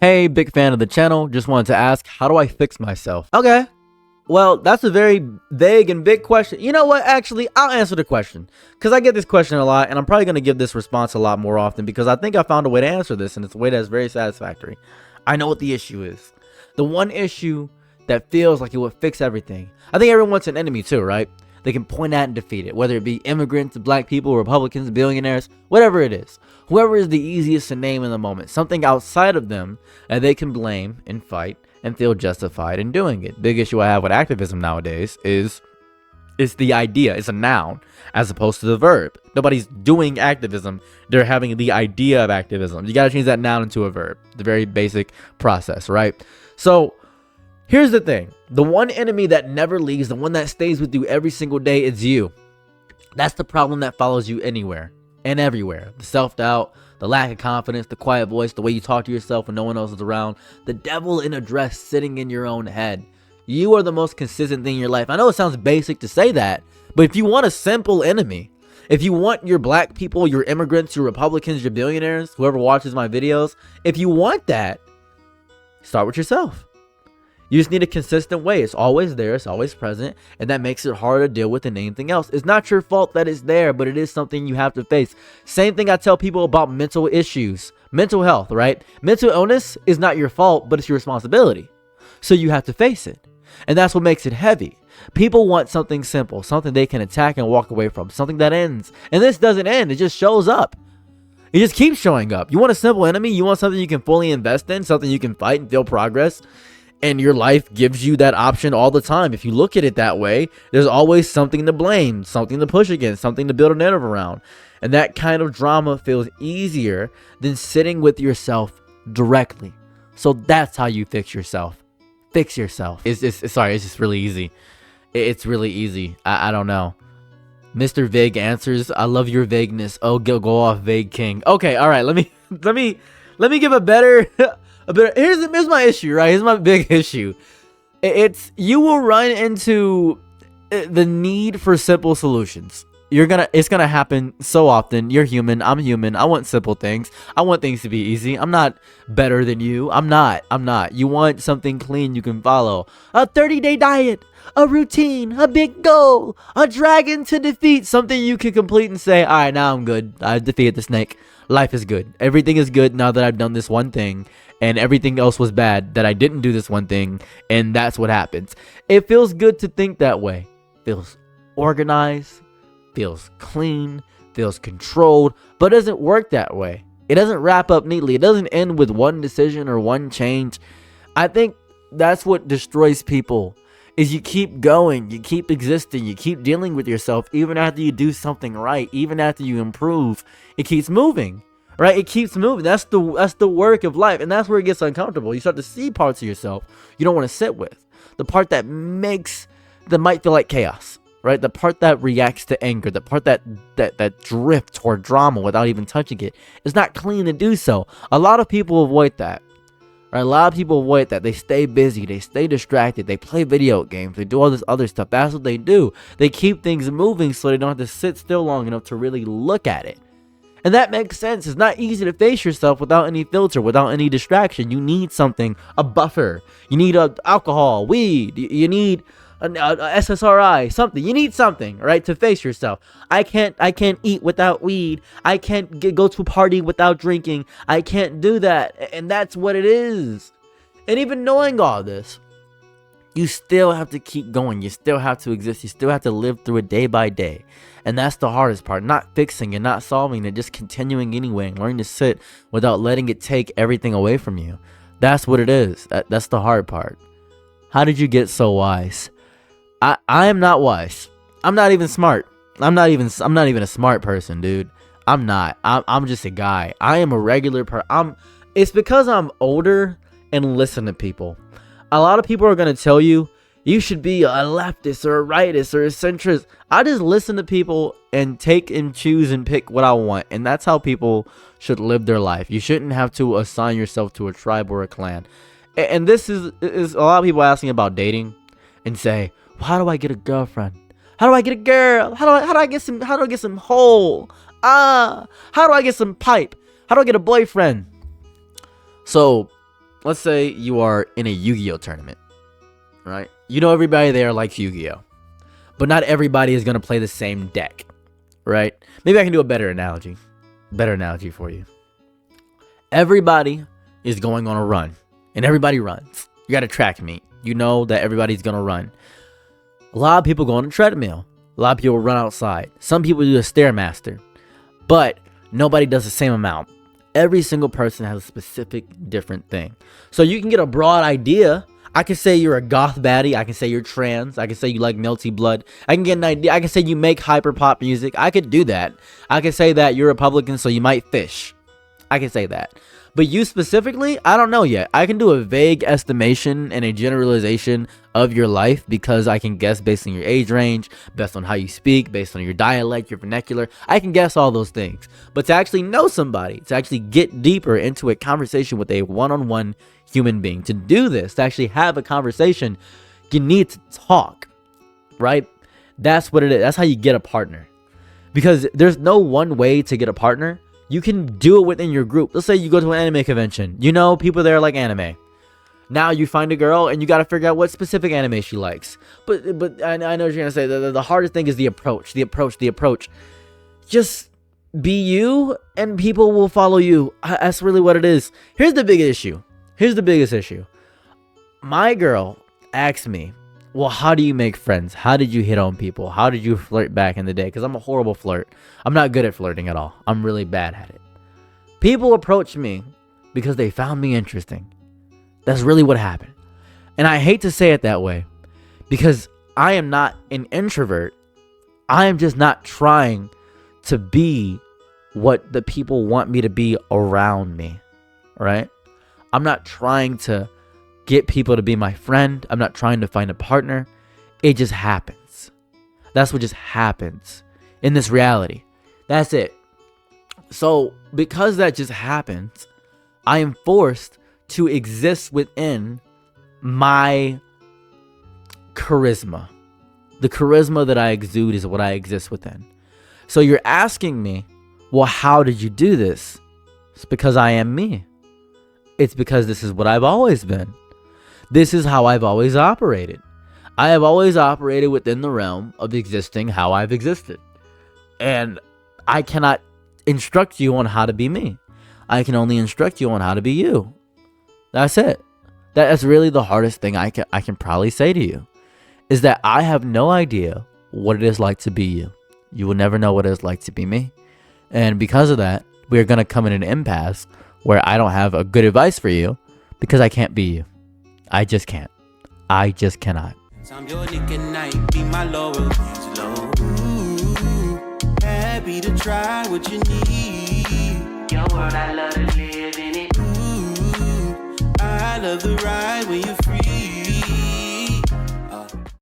Hey, big fan of the channel. Just wanted to ask, how do I fix myself? Okay. Well, that's a very vague and big question. You know what? Actually, I'll answer the question because I get this question a lot, and I'm probably going to give this response a lot more often because I think I found a way to answer this, and it's a way that's very satisfactory. I know what the issue is. The one issue that feels like it would fix everything. I think everyone wants an enemy too, right? They can point at and defeat it, whether it be immigrants, black people, Republicans, billionaires, whatever it is. Whoever is the easiest to name in the moment, something outside of them that they can blame and fight and feel justified in doing it. Big issue I have with activism nowadays is it's the idea. It's a noun as opposed to the verb. Nobody's doing activism. They're having the idea of activism. You got to change that noun into a verb. The very basic process, right? So here's the thing. The one enemy that never leaves, the one that stays with you every single day is you. That's the problem that follows you anywhere and everywhere. The self-doubt, the lack of confidence, the quiet voice, the way you talk to yourself when no one else is around, the devil in a dress sitting in your own head. You are the most consistent thing in your life. I know it sounds basic to say that, but if you want a simple enemy, if you want your black people, your immigrants, your Republicans, your billionaires, whoever watches my videos, if you want that, start with yourself. You just need a consistent way. It's always there. It's always present. And that makes it harder to deal with than anything else. It's not your fault that it's there, but it is something you have to face. Same thing I tell people about mental issues. Mental health, right? Mental illness is not your fault, but it's your responsibility. So you have to face it. And that's what makes it heavy. People want something simple, something they can attack and walk away from, something that ends. And this doesn't end. It just shows up. It just keeps showing up. You want a simple enemy? You want something you can fully invest in, something you can fight and feel progress? And your life gives you that option all the time. If you look at it that way, there's always something to blame, something to push against, something to build a narrative around. And that kind of drama feels easier than sitting with yourself directly. So that's how you fix yourself. Fix yourself. It's just really easy. It's really easy. I don't know. Mr. Vague Answers. I love your vagueness. Oh, go off, Vague King. Okay, all right. Let me give a better. Here's my issue, right? Here's my big issue. It's you will run into the need for simple solutions. It's gonna happen so often. You're human. I'm human. I want simple things. I want things to be easy. I'm not better than you. I'm not. You want something clean you can follow. A 30-day diet, a routine, a big goal, a dragon to defeat. Something you can complete and say, all right, now I'm good. I defeated the snake. Life is good. Everything is good now that I've done this one thing. And everything else was bad that I didn't do this one thing. And that's what happens. It feels good to think that way. Feels organized. Feels clean. Feels controlled. But it doesn't work that way. It doesn't wrap up neatly. It doesn't end with one decision or one change. I think that's what destroys people. Is you keep going. You keep existing. You keep dealing with yourself. Even after you do something right. Even after you improve. It keeps moving. Right? It keeps moving. That's the work of life. And that's where it gets uncomfortable. You start to see parts of yourself you don't want to sit with. The part that might feel like chaos. Right? The part that reacts to anger. The part that drifts toward drama without even touching it. It's not clean to do so. A lot of people avoid that. Right? A lot of people avoid that. They stay busy. They stay distracted. They play video games. They do all this other stuff. That's what they do. They keep things moving so they don't have to sit still long enough to really look at it. And that makes sense. It's not easy to face yourself without any filter, without any distraction. You need something, a buffer. You need alcohol, weed. You need a SSRI, something. You need something, right, to face yourself. I can't eat without weed. I can't go to a party without drinking. I can't do that. And that's what it is. And even knowing all this, you still have to keep going. You still have to exist. You still have to live through it day by day. And that's the hardest part. Not fixing it, not solving it, just continuing anyway and learning to sit without letting it take everything away from you. That's what it is. That's the hard part. How did you get so wise? I am not wise. I'm not even smart. I'm not even a smart person, dude. I'm not. I'm just a guy. I am a regular person. It's because I'm older and listen to people. A lot of people are going to tell you should be a leftist or a rightist or a centrist. I just listen to people and take and choose and pick what I want. And that's how people should live their life. You shouldn't have to assign yourself to a tribe or a clan. And this is a lot of people asking about dating and say, well, how do I get a girlfriend? How do I get a girl? How do I get some hole? How do I get some pipe? How do I get a boyfriend? So let's say you are in a Yu-Gi-Oh tournament, right? You know everybody there likes Yu-Gi-Oh, but not everybody is going to play the same deck, right? Maybe I can do a better analogy for you. Everybody is going on a run, and everybody runs. You got a track meet. You know that everybody's going to run. A lot of people go on a treadmill. A lot of people run outside. Some people do a Stairmaster, but nobody does the same amount. Every single person has a specific different thing. So you can get a broad idea. I can say you're a goth baddie. I can say you're trans. I can say you like melty blood. I can get an idea. I can say you make hyper pop music. I could do that. I can say that you're Republican, so you might fish. I can say that. But you specifically, I don't know yet. I can do a vague estimation and a generalization of your life because I can guess based on your age range, based on how you speak, based on your dialect, your vernacular. I can guess all those things. But to actually know somebody, to actually get deeper into a conversation with a one-on-one human being, to do this, to actually have a conversation, you need to talk, right? That's what it is. That's how you get a partner. Because there's no one way to get a partner. You can do it within your group. Let's say you go to an anime convention. You know people there like anime. Now you find a girl and you got to figure out what specific anime she likes. But I know what you're going to say. The hardest thing is the approach. Just be you and people will follow you. That's really what it is. Here's the biggest issue. My girl asked me, well, how do you make friends? How did you hit on people? How did you flirt back in the day? Because I'm a horrible flirt. I'm not good at flirting at all. I'm really bad at it. People approach me because they found me interesting. That's really what happened. And I hate to say it that way because I am not an introvert. I am just not trying to be what the people want me to be around me, right? I'm not trying to get people to be my friend. I'm not trying to find a partner. It just happens. That's what just happens in this reality. That's it. So because that just happens, I am forced to exist within my charisma. The charisma that I exude is what I exist within. So you're asking me, well, how did you do this? It's because I am me. It's because this is what I've always been. This is how I've always operated. I have always operated within the realm of existing how I've existed. And I cannot instruct you on how to be me. I can only instruct you on how to be you. That's it. That's really the hardest thing I can probably say to you. Is that I have no idea what it is like to be you. You will never know what it is like to be me. And because of that, we are going to come in an impasse where I don't have a good advice for you because I can't be you. I just can't. I just cannot. I'm your Nick and night, be my Laura. Ooh, happy to try what you need. Your world, I love to live in it. Ooh, I love the ride when you're free.